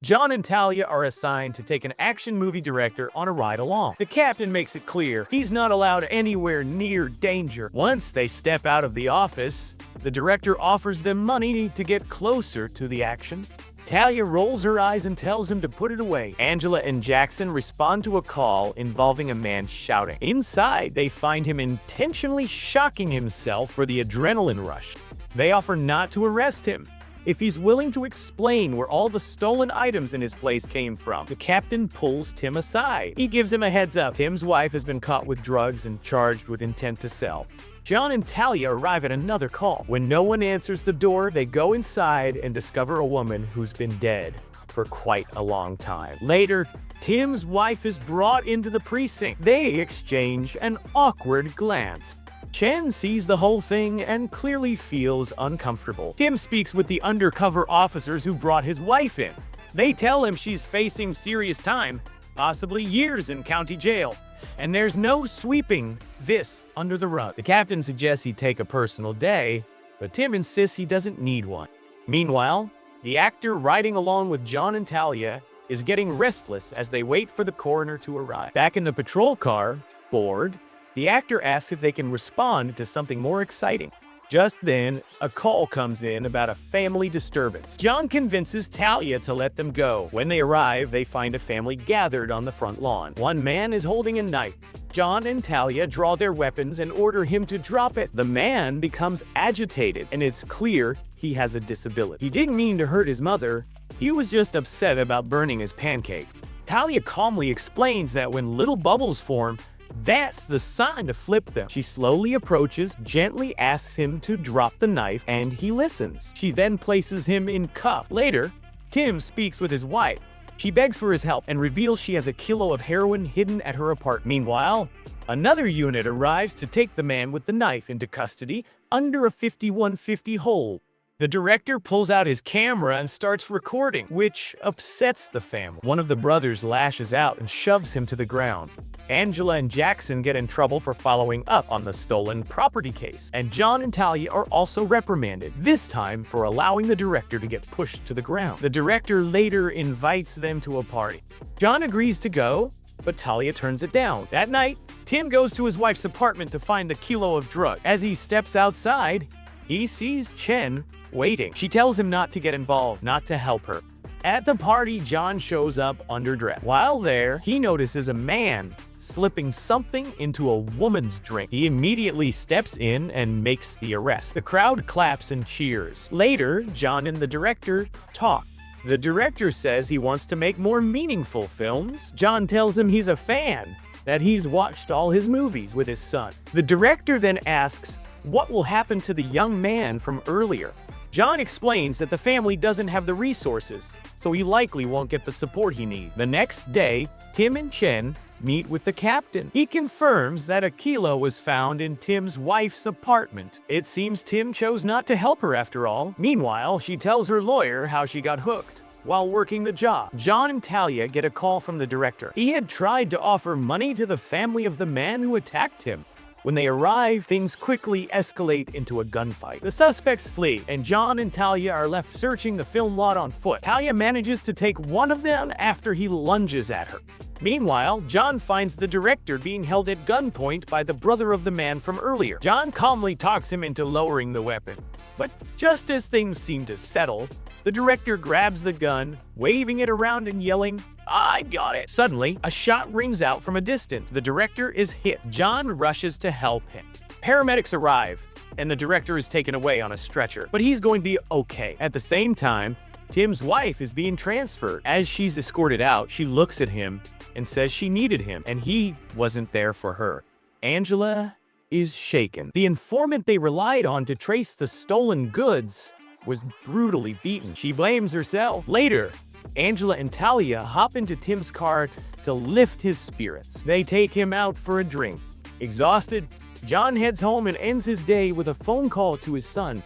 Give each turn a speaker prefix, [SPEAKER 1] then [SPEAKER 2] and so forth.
[SPEAKER 1] John and Talia are assigned to take an action movie director on a ride along. The captain makes it clear he's not allowed anywhere near danger. Once they step out of the office, the director offers them money to get closer to the action. Talia rolls her eyes and tells him to put it away. Angela and Jackson respond to a call involving a man shouting. Inside, they find him intentionally shocking himself for the adrenaline rush. They offer not to arrest him if he's willing to explain where all the stolen items in his place came from. The captain pulls Tim aside. He gives him a heads up. Tim's wife has been caught with drugs and charged with intent to sell. John and Talia arrive at another call. When no one answers the door, they go inside and discover a woman who's been dead for quite a long time. Later, Tim's wife is brought into the precinct. They exchange an awkward glance. Chen sees the whole thing and clearly feels uncomfortable. Tim speaks with the undercover officers who brought his wife in. They tell him she's facing serious time, possibly years in county jail, and there's no sweeping this under the rug. The captain suggests he take a personal day, but Tim insists he doesn't need one. Meanwhile, the actor riding along with John and Talia is getting restless as they wait for the coroner to arrive. Back in the patrol car, bored, the actor asks if they can respond to something more exciting. Just then, a call comes in about a family disturbance. John convinces Talia to let them go. When they arrive, they find a family gathered on the front lawn. One man is holding a knife. John and Talia draw their weapons and order him to drop it. The man becomes agitated, and it's clear he has a disability. He didn't mean to hurt his mother. He was just upset about burning his pancake. Talia calmly explains that when little bubbles form, that's the sign to flip them. She slowly approaches, gently asks him to drop the knife, and he listens. She then places him in cuffs. Later, Tim speaks with his wife. She begs for his help and reveals she has a kilo of heroin hidden at her apartment. Meanwhile, another unit arrives to take the man with the knife into custody under a 5150 hold. The director pulls out his camera and starts recording, which upsets the family. One of the brothers lashes out and shoves him to the ground. Angela and Jackson get in trouble for following up on the stolen property case, and John and Talia are also reprimanded, this time for allowing the director to get pushed to the ground. The director later invites them to a party. John agrees to go, but Talia turns it down. That night, Tim goes to his wife's apartment to find the kilo of drugs. As he steps outside, he sees Chen waiting. She tells him not to get involved, not to help her. At the party, John shows up underdressed. While there, he notices a man slipping something into a woman's drink. He immediately steps in and makes the arrest. The crowd claps and cheers. Later, John and the director talk. The director says he wants to make more meaningful films. John tells him he's a fan, that he's watched all his movies with his son. The director then asks what will happen to the young man from earlier. John explains that the family doesn't have the resources, so he likely won't get the support he needs. The next day, Tim and Chen meet with the captain. He confirms that a kilo was found in Tim's wife's apartment. It seems Tim chose not to help her after all. Meanwhile, she tells her lawyer how she got hooked while working the job. John and Talia get a call from the director. He had tried to offer money to the family of the man who attacked him. When they arrive, things quickly escalate into a gunfight. The suspects flee, and John and Talia are left searching the film lot on foot. Talia manages to take one of them after he lunges at her. Meanwhile, John finds the director being held at gunpoint by the brother of the man from earlier. John calmly talks him into lowering the weapon. But just as things seem to settle, the director grabs the gun, waving it around and yelling, "I got it!" Suddenly, a shot rings out from a distance. The director is hit. John rushes to help him. Paramedics arrive, and the director is taken away on a stretcher. But he's going to be okay. At the same time, Tim's wife is being transferred. As she's escorted out, she looks at him and says she needed him, and he wasn't there for her. Angela is shaken. The informant they relied on to trace the stolen goods was brutally beaten. She blames herself. Later, Angela and Talia hop into Tim's car to lift his spirits. They take him out for a drink. Exhausted, John heads home and ends his day with a phone call to his son.